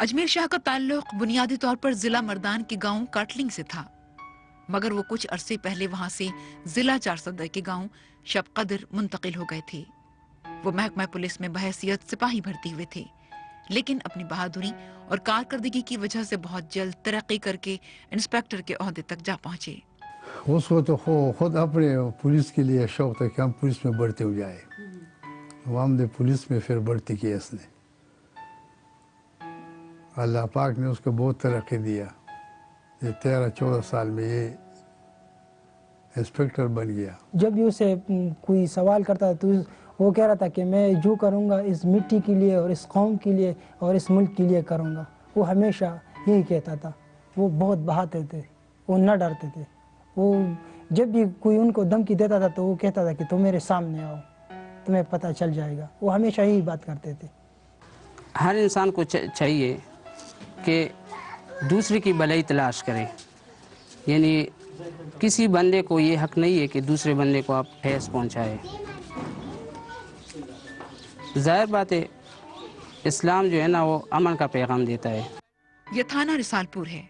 अजमेर शाह का ताल्लुक बुनियादी तौर पर जिला मर्दान के गांव काटलिंग से था, मगर वो कुछ अरसे पहले वहां से जिला 410 के गांव शबकदर मुंतकिल हो गए थे। वो महकमा पुलिस में बहैसियत सिपाही भर्ती हुए थे, लेकिन अपनी बहादुरी और कारकर्दगी की वजह से बहुत जल्द तरक्की करके इंस्पेक्टर के ओहदे तक जा पहुंचे। उसको तो खुद अपने पुलिस के लिए शौक था कि हम पुलिस में बढ़ते हो जाए। वो हमने पुलिस में फिर बढ़ती की इसने। अल्लाह पाक ने उसको बहुत तरक्की दिया। ये 13-14 साल में ये इंस्पेक्टर बन गया। जब भी उसे कोई सवाल करता था तो वो कह रहा था कि मैं जो करूँगा इस मिट्टी के लिए और इस कौम के लिए और इस मुल्क के लिए करूँगा। वो हमेशा यही कहता था। वो बहुत बहाते थे, वो न डरते थे। वो जब भी कोई उनको धमकी देता था तो वो कहता था कि तुम मेरे सामने आओ, तुम्हें पता चल जाएगा। वो हमेशा यही बात करते थे। हर इंसान को चाहिए कि दूसरे की भलाई तलाश करे, यानी किसी बंदे को ये हक नहीं है कि दूसरे बंदे को आप ठेस पहुंचाए। जाहिर बात है इस्लाम जो है ना वो अमन का पैगाम देता है। यह थाना रिसालपुर है,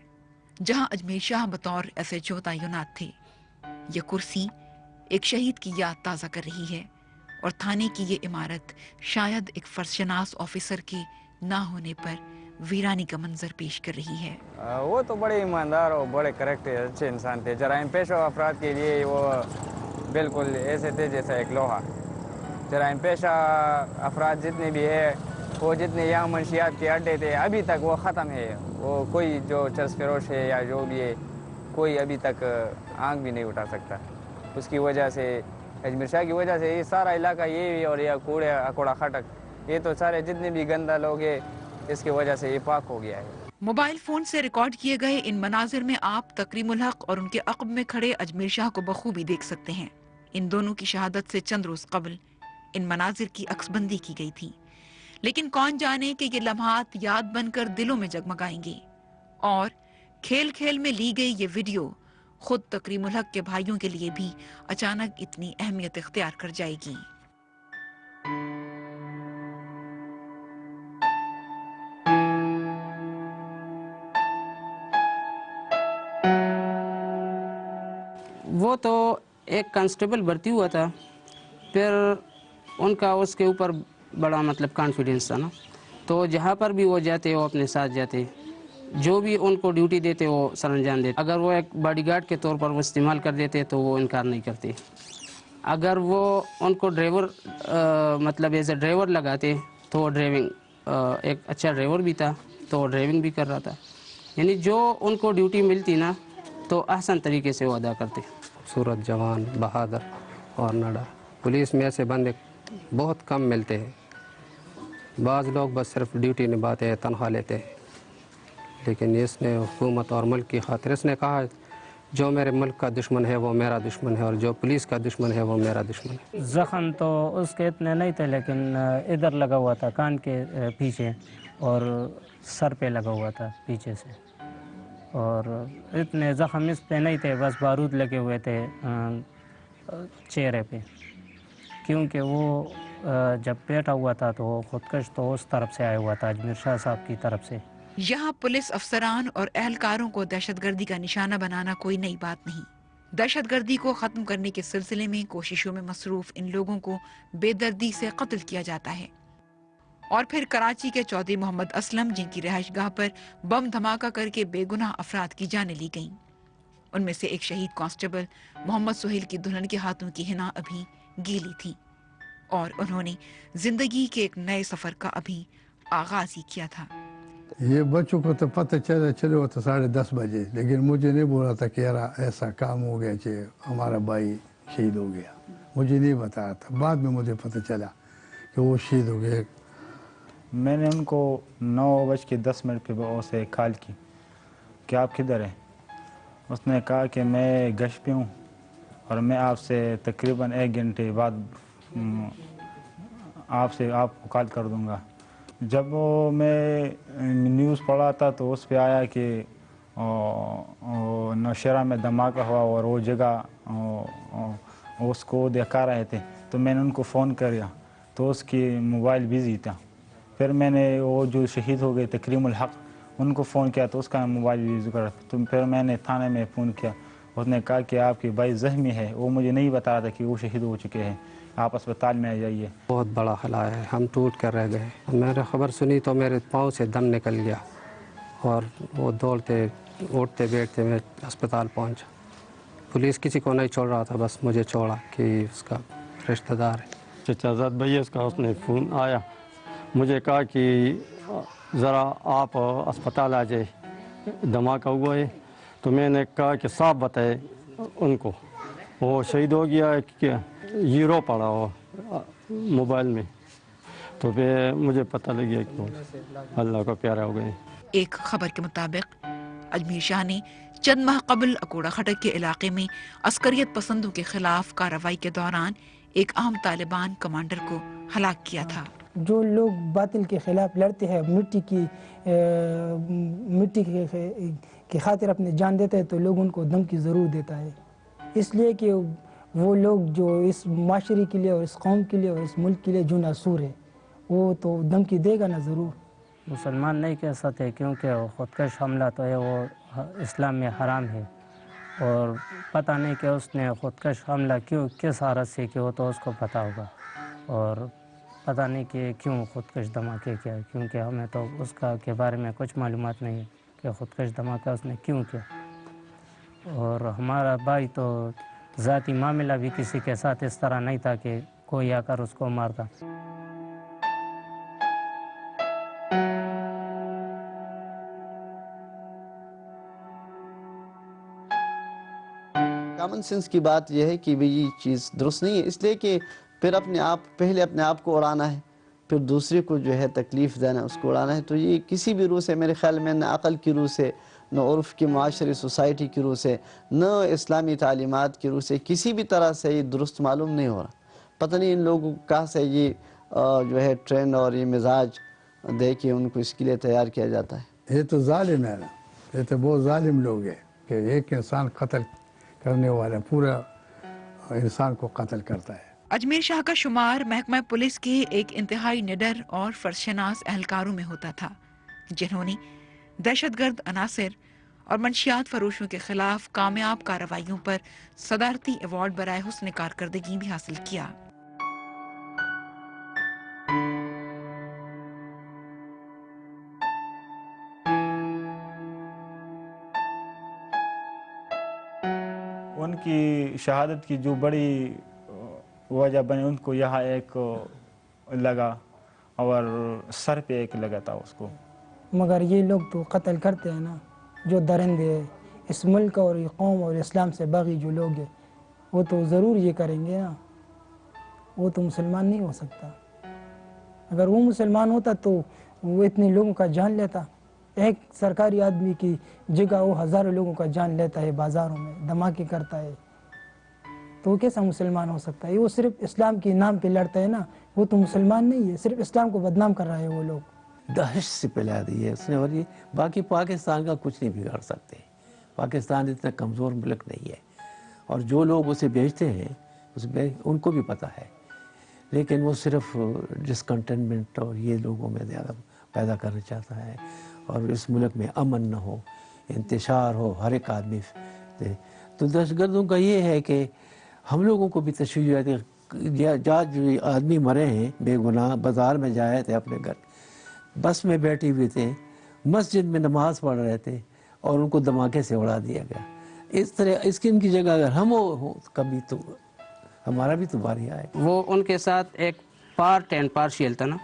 जहां अजमेर शाह बतौर SHO तैनात थे। यह कुर्सी एक शहीद की याद ताज़ा कर रही है और थाने की ये इमारत शायद एक फर्शनास ऑफिसर के ना होने पर वीरानी का मंजर पेश कर रही है। वो तो बड़े ईमानदार और बड़े करेक्टर अच्छे इंसान थे। जराइम पेशा अफराद के लिए वो बिल्कुल ऐसे थे जैसा एक लोहा। जराइम पेशा अफराद जितने भी है, वो जितने यहाँ मंशियात के अड्डे थे अभी तक वो ख़त्म है। वो कोई जो चरस फरोश है या जो भी है, कोई अभी तक आंख भी नहीं उठा सकता। उसकी वजह से अजमेर शाह की वजह से ये सारा इलाका ये और यह कूड़े अकोड़ा खटक, ये तो सारे जितने भी गंदा लोग हैं इसकी वजह से ये पाक हो गया है। मोबाइल फोन से रिकॉर्ड किए गए इन मनाजिर में आप तकरीमुल हक और उनके अक़ब में खड़े अजमेर शाह को बखूबी देख सकते हैं। इन दोनों की शहादत से चंद रोज कबल इन मनाजिर की अक्सबंदी की गई थी, लेकिन कौन जाने कि ये लम्हात याद बनकर दिलों में जगमगाएंगे और खेल खेल में ली गई ये वीडियो खुद तकरीमुल हक के भाइयों के लिए भी अचानक इतनी अहमियत इख्तियार कर जाएगी। वो तो एक कांस्टेबल भर्ती हुआ था, फिर उनका उसके ऊपर बड़ा मतलब कॉन्फिडेंस था ना, तो जहाँ पर भी वो जाते वो अपने साथ जाते, जो भी उनको ड्यूटी देते वो सरअंजाम देते। अगर वो एक बॉडीगार्ड के तौर पर वो इस्तेमाल कर देते तो वो इनकार नहीं करते। अगर वो उनको ड्राइवर मतलब एज ए ड्राइवर लगाते तो वो ड्राइविंग एक अच्छा ड्राइवर भी था तो वो ड्राइविंग भी कर रहा था। यानी जो उनको ड्यूटी मिलती ना तो आसान तरीके से वो अदा करते। खूबसूरत, जवान, बहादुर और नडर। पुलिस में ऐसे बंदे बहुत कम मिलते हैं। बाज़ लोग बस सिर्फ ड्यूटी निभाते हैं, तनख्वाह लेते हैं, लेकिन इसने हुकूमत और मुल्क की खातिर इसने कहा जो मेरे मुल्क का दुश्मन है वो मेरा दुश्मन है और जो पुलिस का दुश्मन है वो मेरा दुश्मन है। ज़ख़म तो उसके इतने नहीं थे, लेकिन इधर लगा हुआ था कान के पीछे और सर पे लगा हुआ था पीछे से, और इतने ज़ख़म इस पे नहीं थे, बस बारूद लगे हुए थे चेहरे पे, क्योंकि वो जब बैठा हुआ था तो खुदकश तो उस तरफ से आया हुआ था, अजमेर शाह साहब की तरफ से। यहाँ पुलिस अफसरान और एहलकारों को दहशतगर्दी का निशाना बनाना कोई नई बात नहीं। दहशतगर्दी को खत्म करने के सिलसिले में कोशिशों में मसरूफ इन लोगों को बेदर्दी से कत्ल किया जाता है। और फिर कराची के चौधरी मोहम्मद असलम, जिनकी रिहाइशगाह पर बम धमाका करके बेगुनाह अफराद की जानें ली गईं। उनमें से एक शहीद कांस्टेबल मोहम्मद सुहेल की दुल्हन के हाथों की हिना अभी गीली थी और उन्होंने जिंदगी के एक नए सफर का अभी आगाज ही किया था। ये बच्चों को तो पता चले हो तो 10:30 बजे, लेकिन मुझे नहीं बोला था कि यार ऐसा काम हो गया कि हमारा भाई शहीद हो गया। मुझे नहीं बताया था, बाद में मुझे पता चला कि वो शहीद हो गए। मैंने उनको 9:10 पे उसे कॉल की कि आप किधर हैं। उसने कहा कि मैं गश्त पे हूँ और मैं आपसे तकरीबन 1 घंटे बाद आपको कॉल कर दूँगा। जब वो मैं न्यूज़ पढ़ा था तो उस पे आया कि नौशहरा में धमाका हुआ और वो जगह उसको दिखा रहे थे, तो मैंने उनको फ़ोन किया तो उसकी मोबाइल बिज़ी था। फिर मैंने वो जो शहीद हो गए तकरीमुल हक उनको फ़ोन किया तो उसका मोबाइल यूज़ कर, तो फिर मैंने थाने में फ़ोन किया, उसने कहा कि आपकी भाई ज़ख्मी है, वो मुझे नहीं बता रहा था कि वो शहीद हो चुके हैं, आप अस्पताल में आ जाइए। बहुत बड़ा हला है, हम टूट कर रह गए। मैंने खबर सुनी तो मेरे पाँव से दम निकल गया और वो दौड़ते उठते बैठते मैं अस्पताल पहुंचा। पुलिस किसी को नहीं छोड़ रहा था, बस मुझे छोड़ा कि उसका रिश्तेदार है। चचाजाद भैया उसका उसने फ़ोन आया, मुझे कहा कि ज़रा आप अस्पताल आ जाए, धमाका हुआ है। तो मैंने कहा कि साफ बताए उनको, वो शहीद हो गया है कि हीरो पड़ा हो मोबाइल में। तो फिर मुझे पता लग गया कि अल्लाह का प्यारा हो गए। एक खबर के मुताबिक अजमेर शाह ने चंद माह कबल अकोड़ा खटक के इलाके में अस्करियत पसंदों के खिलाफ कार्रवाई के दौरान एक अहम तालिबान कमांडर को हलाक किया था। जो लोग बातिल के खिलाफ लड़ते हैं, मिट्टी की खातिर अपनी जान देते हैं, तो लोग उनको धमकी ज़रूर देता है, इसलिए कि वो लोग जो इस माशरे के लिए और इस कौम के लिए और इस मुल्क के लिए जो नासूर है, वो तो धमकी देगा ना ज़रूर। मुसलमान नहीं कह सकते क्योंकि ख़ुदकश हमला तो है वो इस्लाम में हराम है, और पता नहीं कि उसने ख़ुदकश हमला क्यों किस हालत से किया, तो उसको पता होगा, और पता नहीं कि क्यों ख़ुदकश धमाके किया, क्योंकि हमें तो उसका के बारे में कुछ मालूमात नहीं है कि ख़ुदकश धमाका उसने क्यों किया। और हमारा भाई तो ज़ाती मामला भी किसी के साथ इस तरह नहीं था कि कोई आकर उसको मारता। कॉमन सेंस की बात यह है कि भाई ये चीज़ दुरुस्त नहीं है, इसलिए कि फिर पहले अपने आप को उड़ाना है, फिर दूसरे को जो है तकलीफ़ देना है, उसको उड़ाना है। तो ये किसी भी रूह से मेरे ख़्याल में, न अक़ल की रूह से, न उर्फ़ की माशरी सोसाइटी की रूह से, न इस्लामी तालीमात की रूह से, किसी भी तरह से ये दुरुस्त मालूम नहीं हो रहा। पता नहीं इन लोगों को कहाँ से ये जो है ट्रेंड और ये मिजाज दे के उनको इसके लिए तैयार किया जाता है। ये तो जालिम है ना, ये तो बहुत जालिम लोग हैं कि एक इंसान कत्ल करने वाला पूरा इंसान को कत्ल करता है। अजमेर शाह का शुमार महकमा पुलिस के एक इंतहाई निडर और फर्शनास एहलकारों में होता था, जिन्होंने दहशतगर्द अनासिर और मंशियात फरोशों के खिलाफ कामयाब कार्रवाइयों पर सदारती अवार्ड बराए हुस्न कारकर्दगी भी हासिल किया। उनकी शहादत की जो बड़ी वजह बनी, उनको यहाँ एक लगा और सर पे एक लगा था उसको। मगर ये लोग तो कत्ल करते हैं ना, जो दरिंदे इस मुल्क और ये कौम और इस्लाम से बागी जो लोग हैं, वो तो ज़रूर ये करेंगे ना, वो तो मुसलमान नहीं हो सकता। अगर वो मुसलमान होता तो वो इतने लोगों का जान लेता। एक सरकारी आदमी की जगह वो हज़ारों लोगों का जान लेता है, बाज़ारों में धमाके करता है, तो वो कैसा मुसलमान हो सकता है? वो सिर्फ इस्लाम के नाम पे लड़ता है ना, वो तो मुसलमान नहीं है, सिर्फ इस्लाम को बदनाम कर रहा है वो लोग। दहशत से फैला दी है उसने, और ये बाकी पाकिस्तान का कुछ नहीं बिगाड़ सकते। पाकिस्तान इतना कमज़ोर मुल्क नहीं है, और जो लोग उसे भेजते हैं उसमें उनको भी पता है, लेकिन वो सिर्फ डिसकंटेनमेंट और ये लोगों में ज़्यादा पैदा करना चाहता है, और इस मुल्क में अमन न हो, इंतशार हो, हर एक आदमी दे। तो दहशतगर्दों का ये है कि हम लोगों को भी तशवीश आती है, जो आदमी मरे हैं बेगुनाह, बाज़ार में जाए थे, अपने घर बस में बैठे हुए थे, मस्जिद में नमाज़ पढ़ रहे थे, और उनको धमाके से उड़ा दिया गया। इस तरह इसकी इनकी जगह अगर हम हो कभी, तो हमारा भी तो बारी आए। वो उनके साथ एक पार्ट एंड पार्शियल था ना,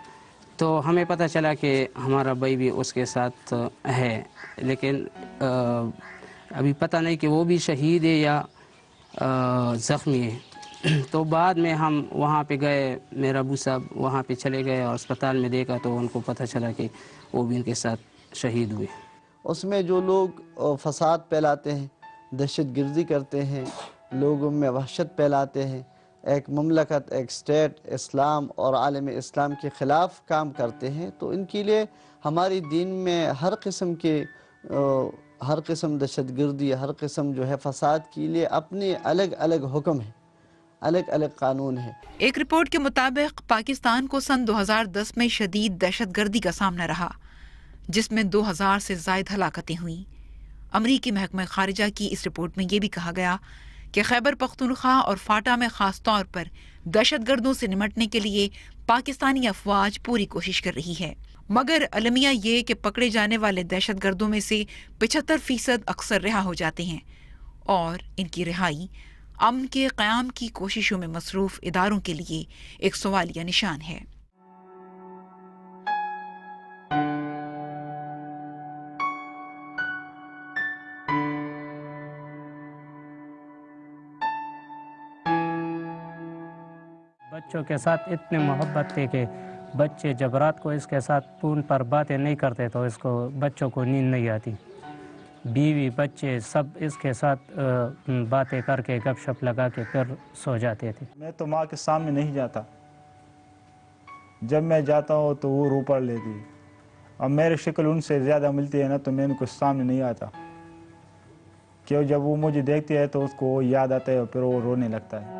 तो हमें पता चला कि हमारा भाई भी उसके साथ है, लेकिन अभी पता नहीं कि वो भी शहीद है या ज़ख्मी है। तो बाद में हम वहाँ पे गए, मेरा अबू साहब वहाँ पे चले गए और अस्पताल में देखा तो उनको पता चला कि वो भी उनके साथ शहीद हुए। उसमें जो लोग फसाद फैलाते हैं, दहशतगर्दी करते हैं, लोगों में वहशत फैलाते हैं, एक ममलकत, एक स्टेट, इस्लाम और आलम इस्लाम के ख़िलाफ़ काम करते हैं, तो इनके लिए हमारी दीन में हर किस्म दहशतगर्दी, हर किस्म जो है फसाद के लिए अपने अलग अलग हुक्म हैं, अलग अलग कानून हैं। एक रिपोर्ट के मुताबिक पाकिस्तान को सन 2010 में शदीद दहशतगर्दी का सामना रहा, जिसमें 2000 से जायद हलाकतें हुईं। अमरीकी महकमा खारिजा की इस रिपोर्ट में ये भी कहा गया कि खैबर पख्तूनख्वा और फाटा में खास तौर पर दहशतगर्दों से निमटने के लिए पाकिस्तानी अफवाज पूरी कोशिश कर रही है, मगर अलमिया ये कि पकड़े जाने वाले दहशतगर्दों में से 75% अक्सर रिहा हो जाते हैं और इनकी रिहाई अमन के क़याम की कोशिशों में मसरूफ इदारों के लिए एक सवालिया निशान है। बच्चों के साथ इतने मोहब्बत थी कि बच्चे जब रात को इसके साथ फोन पर बातें नहीं करते तो इसको बच्चों को नींद नहीं आती। बीवी बच्चे सब इसके साथ बातें करके गपशप लगा के फिर सो जाते थे। मैं तो माँ के सामने नहीं जाता, जब मैं जाता हूँ तो वो रो पड़ लेती। अब मेरी शक्ल उनसे ज़्यादा मिलती है ना तो मैं उनको सामने नहीं आता, क्यों जब वो मुझे देखती है तो उसको याद आता है और फिर वो रोने लगता है।